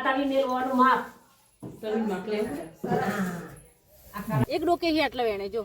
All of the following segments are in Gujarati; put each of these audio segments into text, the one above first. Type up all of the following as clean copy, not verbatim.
આતાવી મેલવાનું માપ તવી માકલે એક ડોકે હી આટલા વેણે જો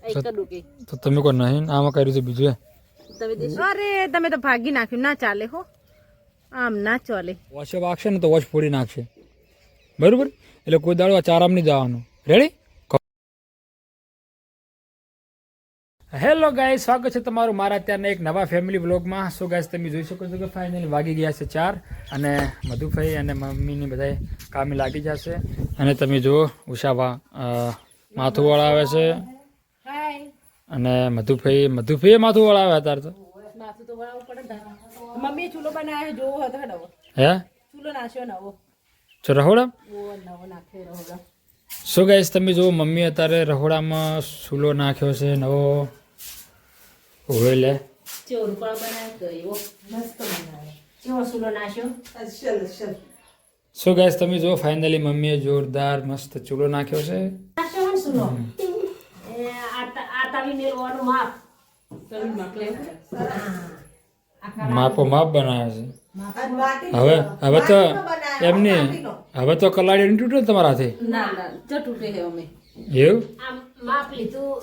એક જ ડોકે તો તમે કોઈ નહીં આમાં કર્યું છે બીજું તમે દેશો અરે તમે તો ભાગી નાખ્યું ના ચાલે હો આમ ના ચાલે વોચ વાગશે ને તો વોચ ફોડી નાખશે બરોબર એટલે કોઈ દાડો ચારામ નહીં જવાનું રેડી હેલો ગાઈસ સ્વાગત છે તમારું મારા અત્યારના એક નવા ફેમિલી વ્લોગમાં સો ગાઈસ તમે જોઈ શકો છો કે ફાઇનલી વાગી ગયા છે 4 અને મધુભાઈ અને મમ્મીની બધા કામે લાગી જશે અને તમે જુઓ ઉષાવા માથું વળાવે છે અને મધુભાઈ માથું વળાવે અત્યારે તો માથું તો વળાવવું પડે મમ્મી ચૂલો બનાવ્યો જોવો હતો હેડો હે ચૂલો નાખ્યો નવો ચો રહોડા નવો નાખ્યો રહોડા સો ગાઈસ તમે જુઓ મમ્મી અત્યારે રહોડામાં સૂલો નાખ્યો છે નવો હોય લે ચોર પણ બનાવ્યો એવો મસ્ત બનાવ્યો કેવો સૂલો નાખ્યો સો ગાઈસ તમે જુઓ ફાઇનલી મમ્મીએ જોરદાર મસ્ત ચૂલો નાખ્યો છે નાખ્યો ને સૂલો આતાવી મેલવાનું માપ તવી માકલે માપો માપ બનાવે છે હવે તો એમની હવે તો કલાડી નહીં તૂટે તમારા હાથે ના ના જ તૂટે હે અમે એવું આમ માપ લીધું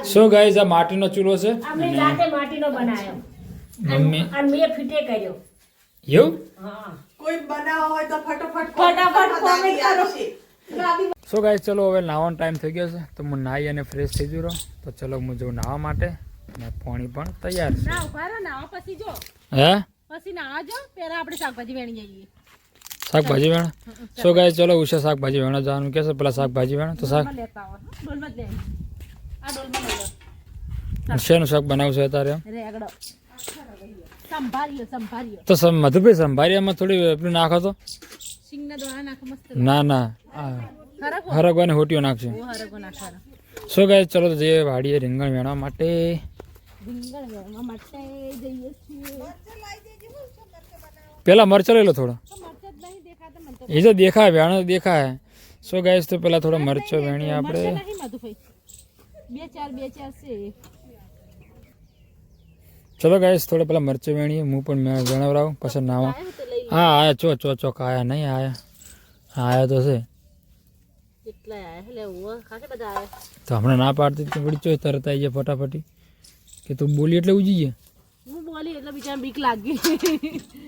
સો ગાઈસ આ માટીનો ચૂલો છે અમે જાતે માટીનો બનાવ્યો મમ્મી અને મેં ફીટે કર્યો એવું હા ફટાફટ કોમેન્ટ કરો સો ગાઈસ ચલો હવે નાવાનો ટાઈમ થઈ ગયો છે તો હું નાહી અને ફ્રેશ થઈ ગયો તો ચલો હું જઉં નાહવા માટે અને પાણી પણ તૈયાર છે ના ઉભા રહો ના પછી જો હે પછી ના જો પેલા આપણે શાકભાજી વેણી જઈએ શાકભાજી વેણ સો ગાઈસ ચલો ઉષા શાકભાજી વેણા જવાનું કે છે પેલા શાકભાજી વેણ તો શાક લેતા આવો ડોલમાં જ લે આ ડોલમાં લઈ લો શેનું શાક બનાવશે અત્યારે રેગડો સંભાળ્યો તો મધુભાઈ સંભારિયામાં થોડી પેલું નાખો તો સિંગના દોણા નાખ મસ્ત ના ના ખરાબ હરગવાની હોટીઓ નાખશે ઓ હરગો નાખવાનો સો ગાઈસ ચલો તો જઈએ વાડીએ રીંગણ વેણવા માટે રીંગણ વેણવા માટે જઈએ છીએ પેલા મરચાં લઈ લો થોડો તો મરચાં જ નહીં દેખાતા મને તો એ તો દેખાય વેણો દેખાય સો ગાઈસ તો પેલા થોડો મરચો વેણીએ આપણે મરચાં નહીં મધુભાઈ બે ચાર છે ચલો ગાઈસ થોડા પેલા મરચો વેણીએ હું પણ વેણવરાવું પછી નાવા હા આયા ચોક આયા નહીં આયા તો છે કેટલા આયા લે ઓ ખાસે બધા આયા તો હમણાં ના પાડતી તો વળી ચોય તરત આવી જાય ફટાફટી કે તું બોલી એટલે ઉજી ગયા હું બોલી એટલે બિચારા બીક લાગી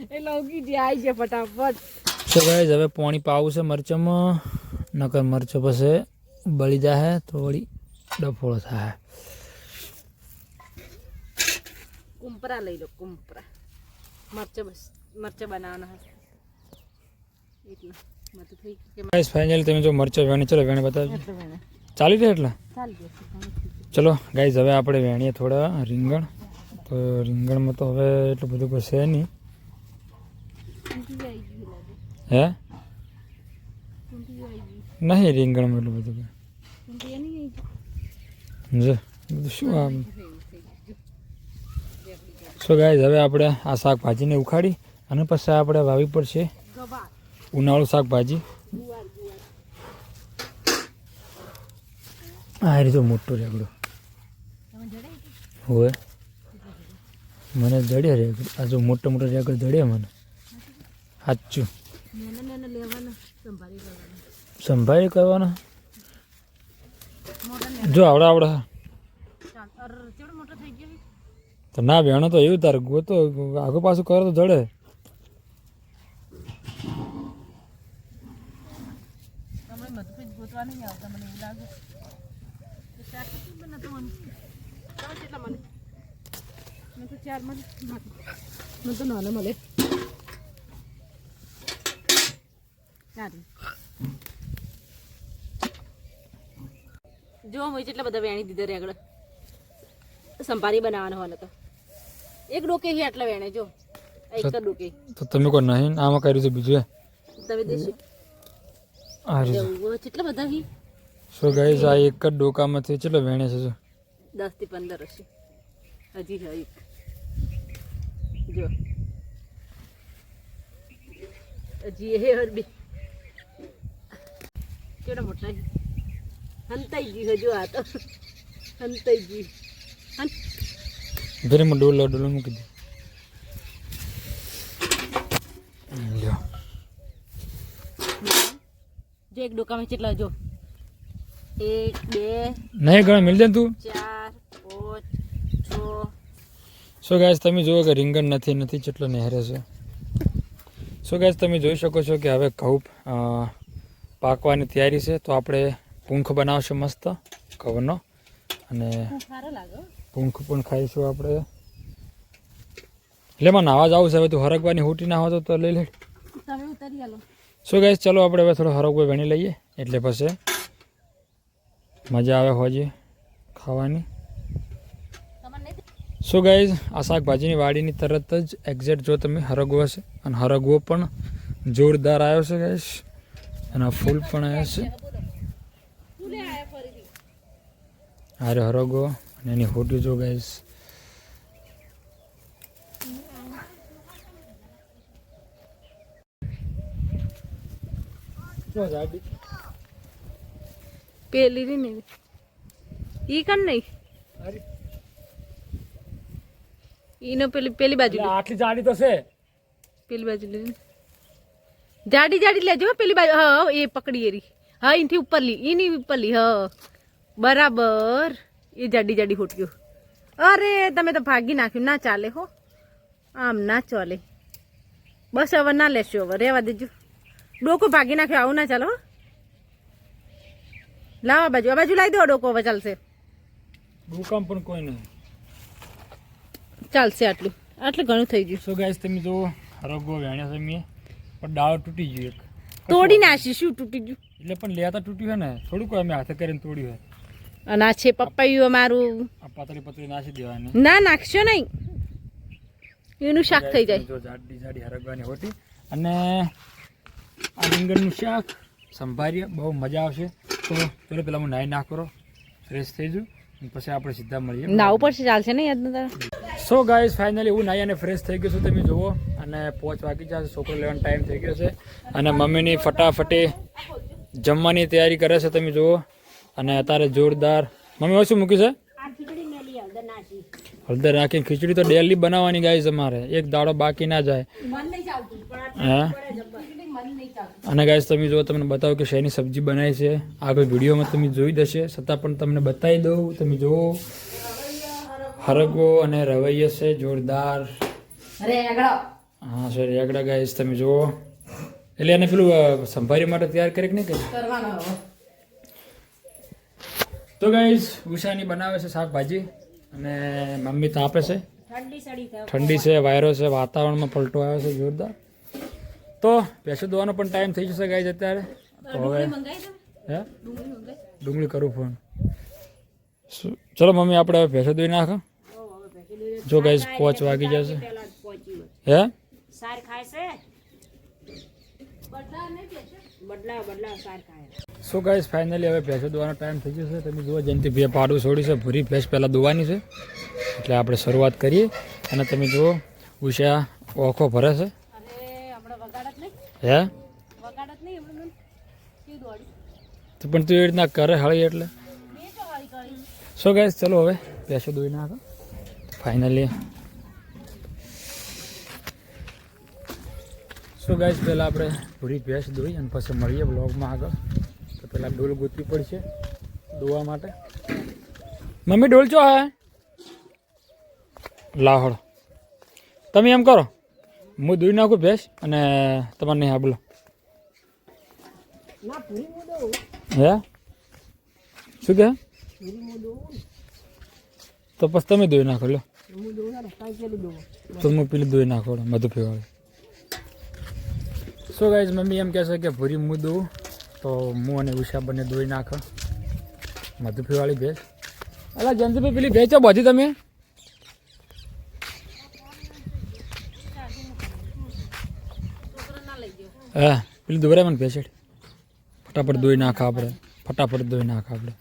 એટલે ઉગી જાય આવી જાય ફટાફટ તો ગાઈસ હવે પાણી પાવું છે મરચામાં નકર મરચો પછી બળી જાય તો વળી ડફોળો થાય કુંપરા લઈ લો કુંપરા મરચા બનાવવાના હશે એટલા મધુભાઈ કે ગાઈસ ફાઇનલી તમે જો મરચો વેણી ચલો વેણી બતાવજો એટલે વેણે ચાલી રહે એટલા ચાલી જશે ચલો ગાઈસ હવે આપણે વેણીએ થોડા રીંગણ તો રીંગણમાં તો હવે એટલું બધું કોઈ છે નહીં હે નહીં રીંગણમાં એટલું બધું જો બધું શું આમ સો ગાઈસ હવે આપણે આ શાકભાજીને ઉખાડી અને પછી આપણે વાવી પડશે ઉનાળું શાકભાજી આ રીતે મોટો રેગડો હોય મને જડે રેગડો આ જો મોટો રેગડો જડે મને સાચું સંભાળી કરવાના જો આવડે તો ના બેણો તો એવું તારે ગોતો આગળ પાછું કરો તો જડે જો હું જેટલા બધા વેણી દીધા રેગડ સંભારી બનાવવાનો હોય તો એક ડોકે હી આટલા વેણે જો એક જ ડોકે તો તમે કોઈ નહીં આમાં કર્યું છે બીજું તમે દેશો આ રીતે કેટલા બધા હી સો ગાઈસ આ એક જ ડોકામાંથી કેટલો વેણે છે જો 10 થી 15 હશે હજી છે એક જો હજી એ હર બી કેવડા મોટા હંતાઈ ગઈ હજુ આ તો હંતાઈ ગઈ ફેર હું ડોલો મૂકી દે એક ડોકામાં કેટલા જો 1 2 નહીં ગણ મિલ દે ને તું 4 5 6 સો ગાઈસ તમે જુઓ કે રીંગણ નથી જેટલો નહેરે છે. સો ગાઈસ તમે જોઈ શકો છો કે હવે ઘઉં પાકવાની તૈયારી છે. તો આપણે પૂંખ બનાવશું મસ્ત ઘઉંનો અને સારો લાગે પૂંખ પણ ખાઈશું આપણે. એટલે એમાં નાવા જ આવું છે. હવે તું હરગવાની હુટી ના હોય તો લઈ લે. તમે ઉતારી આલો. સો ગાઈસ ચાલો આપણે હવે થોડો હરગવો વણી લઈએ એટલે પછી મજા આવે હોજી ખાવાની. સો ગાઈઝ આ શાકભાજીની વાડીની તરત જ એક્ઝેક્ટ જો તમે હરગવો છે અને હરગવો પણ જોરદાર આવ્યો છે ગાઈઝ અને ફૂલ પણ આવ્યો છે. અરે હરગવો અને એની હોટી જો ગાઈઝ પેલી રી ને ઈ કન નહીં ઈનો પેલી બાજુ લે. આટલી જાડી તો છે પેલી બાજુ લે જાડી લેજો હો, પેલી બાજુ હા એ પકડી એરી હા એનથી ઉપર લી એની ઉપર લી હા બરાબર એ જાડી હોટ્યો. અરે તમે તો ભાગી નાખ્યું ના ચાલે હો આમ ના ચાલે. બસ હવે ના લેશો હવે રહેવા દેજો. ડોકો ભાગી નાખ્યો આવું ના ચાલો હો. લાવ આ બાજુ લાવી દો ડોકો હવે ચાલશે ભૂકંપ પણ કોઈ નહીં ચાલશે આટલું ઘણું થઈ ગયું. સો ગાઈઝ તમે જો હરગવો વેણ્યો છે મેં પણ ડાળો તૂટી ગયો એક તોડી નાખી શું તૂટી ગયું એટલે પણ લેતા તૂટ્યું છે ને થોડુંક અમે હાથે કરીને તોડ્યું હોય. અને આ છે પપૈયું અમારું આ પાતળી નાખી દેવાની. ના નાખશો નહીં એનું શાક થઈ જાય. જો જાડી હરગવાની હોટી અને આ રીંગણનું શાક સંભારીએ બહુ મજા આવશે. તો ચલો પેલા હું નાહી નાખો ફ્રેશ થઈ જઉં પછી આપણે સીધા મળીએ. નાવું પડશે ચાલશે નહીં યાદ તારા. સો ગાઈઝ ફાઇનલી હું નાહી અને ફ્રેશ થઈ ગયો છું તમે જુઓ અને 5 વાગી જશે. છોકરો લેવાનો ટાઈમ થઈ ગયો છે અને મમ્મીની ફટાફટી જમવાની તૈયારી કરે છે તમે જુઓ. અને અત્યારે જોરદાર મમ્મી શું મૂક્યું છે હળદર નાખીને ખીચડી તો ડેલી બનાવવાની ગાઈઝ અમારે એક દાડો બાકી ના જાય. હા અને ગાઈઝ તમે જુઓ તમને બતાવો કે શેની સબ્જી બનાવી છે આગળ વિડીયોમાં તમે જોઈ દેશે છતાં પણ તમને બતાવી દઉં. તમે જુઓ હરગવો અને રવૈયો છે જોરદાર. હા સર રેગડા ગાઈઝ તમે જુઓ એટલે એને પેલું સંભારી માટે તૈયાર કરી કે નહીં કરી. તો ગાઈઝ ઉષાની બનાવે છે શાકભાજી અને મમ્મી તાપે છે. ઠંડી છે વાયરો છે વાતાવરણમાં પલટો આવ્યો છે જોરદાર. તો ભેંસો દોવાનો પણ ટાઈમ થઈ જશે ગાઈઝ અત્યારે. તો હવે હે ડુંગળી કરું ફોન. ચલો મમ્મી આપણે હવે ભેંસો દોઈ નાખો. જો ગાઈઝ 5 વાગી જશે. હે સાર ખાય છે બદલા સાર ખાય. સો ગાઈઝ ફાઇનલી હવે ભેંસો દોવાનો ટાઈમ થઈ જશે. તમે જુઓ જેનથી બે પાડું છોડી છે ભૂરી ભેંસ પહેલાં દોવાની છે એટલે આપણે શરૂઆત કરીએ. અને તમે જુઓ ઉષા ઓખો ભરે છે. હે તો પણ તું એ રીતના કરે હળી એટલે. સો ગાઈઝ ચલો હવે ભેંસો દોઈ નાખો ફાઇનલી. સો ગાઈઝ પહેલાં આપણે પૂરી ભેંસ દોઈ અને પછી મળીએ બ્લોગમાં આગળ. તો પહેલાં ડોલ ગોતવી પડશે દોવા માટે. મમ્મી ડોલ ચો હે લાહોડ તમે એમ કરો હું દોઈ નાખું ભેંસ અને તમારે નહીં હા બોલો. હે શું કહે તો પછી તમે દોઈ નાખો લો તો હું પેલી દોઈ નાખો મધુફીવાળી. સો ગાઈઝ મમ્મી એમ કહેશે કે ભૂરી હું દઉં તો હું અને ઉષા બંને દોઈ નાખો મધુફીવાળી ભેંસ. અલા જંતુભાઈ પેલી ભેંચો બધી તમે હા પેલી દોરાય મને ભેંસેડ ફટાફટ દોઈ નાખા આપણે ફટાફટ દોઈ નાખા આપણે.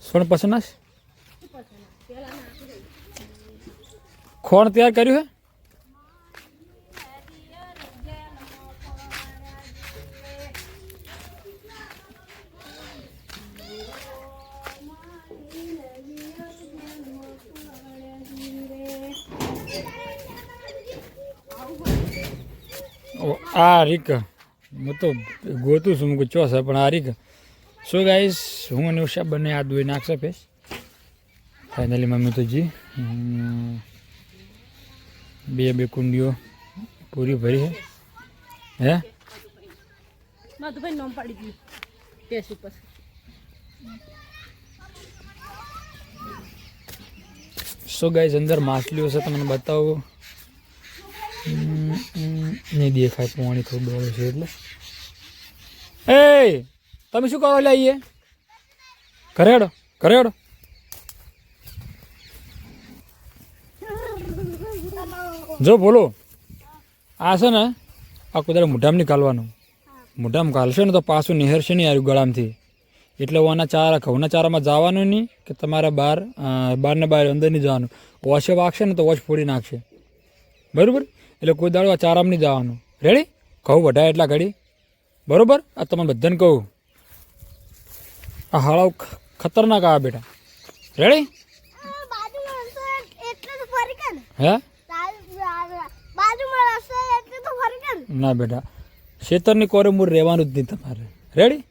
સોન પસંદ નાખ ખોણ તૈયાર કર્યું હે. આ રીક હું તો ગોતું છું હું ચો છે પણ આ રીક સો ગાઈસ હું અને ઉષા બંને હાથ ધોઈ નાખશે ફેસ ફાઇનલી મમ્મી તો જી બે કુંડીઓ પૂરી ભરી છે હે મધુભાઈ નામ પાડી દીધું ટેસ ઉપર સો ગાઈસ અંદર માછલીઓ છે તમને બતાવું નહીં દેખાય પાણી થોડું ડોળું છે એટલે એ તમે શું કરો લાવીએ ઘરે હેડો જો બોલો આ છે ને આ કુદારે મોઢામાં નીકાળવાનું મોઢામાં ઘાલશો ને તો પાછું નિહરશે નહીં આવ્યું ગળામથી એટલે ઓના ચારા ઘઉંના ચારામાં જવાનું નહીં કે તમારે બહાર ને બહાર અંદર નહીં જવાનું વોશે વાગશે ને તો વોશ ફોડી નાખશે બરાબર એટલે કોઈ દાડો આ ચારામાં નહીં જવાનું રેડી ઘઉં વઢાય એટલા ઘડી બરાબર આ તમને બધાને કહું આ હાળાઓ ખતરનાક આવે બેટા રેડી હે ના બેટા ખેતરની કોરે મૂળ રહેવાનું જ નહીં તમારે રેડી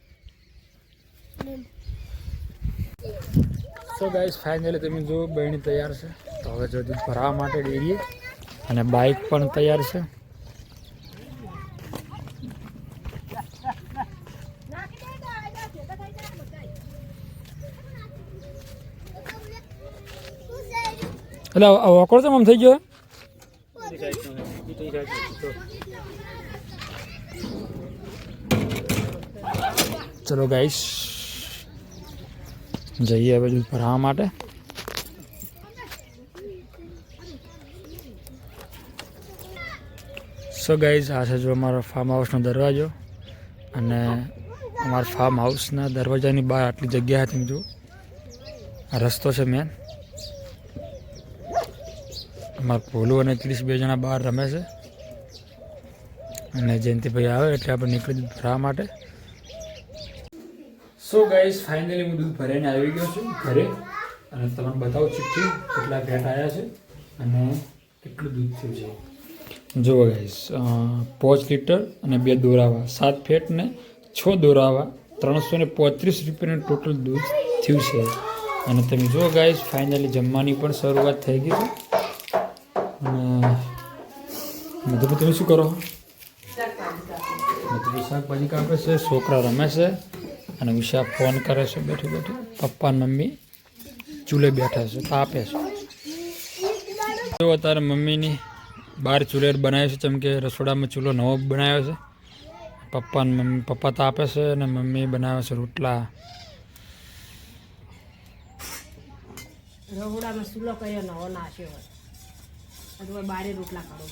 સો ગાઈસ ફાઇનલી તમે જો બહેણી તૈયાર છે તો હવે જો દૂધ ભરાવા માટે ડેરીએ અને બાઇક પણ તૈયાર છે એટલે વકોડ તો આમ થઈ ગયો ચલો ગાઈસ જઈએ હવે દૂધ ભરાવા માટે સો ગાઈઝ આ છે જો અમારો ફાર્મ હાઉસનો દરવાજો અને અમારા ફાર્મ હાઉસના દરવાજાની બહાર આટલી જગ્યા હતી જો આ રસ્તો છે મેન અમારા ભોલું અને ક્રિશ બે જણા બહાર રમે છે અને જયંતિભાઈ આવે એટલે આપણે નીકળી દૂધ ભરાવા માટે સો ગાઈસ ફાઇનલી હું દૂધ ભરાઈને આવી ગયો છું ઘરે અને તમને બતાવું ચિઠ્ઠી કેટલા ફેટ આવ્યા છે અને કેટલું દૂધ થયું છે જુઓ ગાઈસ 5 લીટર અને 2 દોરાવા 7 ફેટ ને 6 દોરાવા 335 રૂપિયાનું ટોટલ દૂધ થયું છે અને તમે જુઓ ગાઈસ ફાઇનલી જમવાની પણ શરૂઆત થઈ ગઈ છે અને મધુભાઈ તમે શું કરો મધુભાઈ શાકભાજી કાપે છે છોકરા રમે છે અને ઉષા ફોન કરે છે બેઠી પપ્પા અને મમ્મી ચૂલે બેઠા છે તાપે છે જો અત્યારે મમ્મીની બહાર ચૂલે બનાવ્યો છે જેમ કે રસોડામાં ચૂલો નવો બનાવ્યો છે પપ્પા તાપે છે અને મમ્મી બનાવે છે રોટલા રહોડામાં ચૂલો કર્યો નવો નાખ્યો હોય બારે રોટલા કરો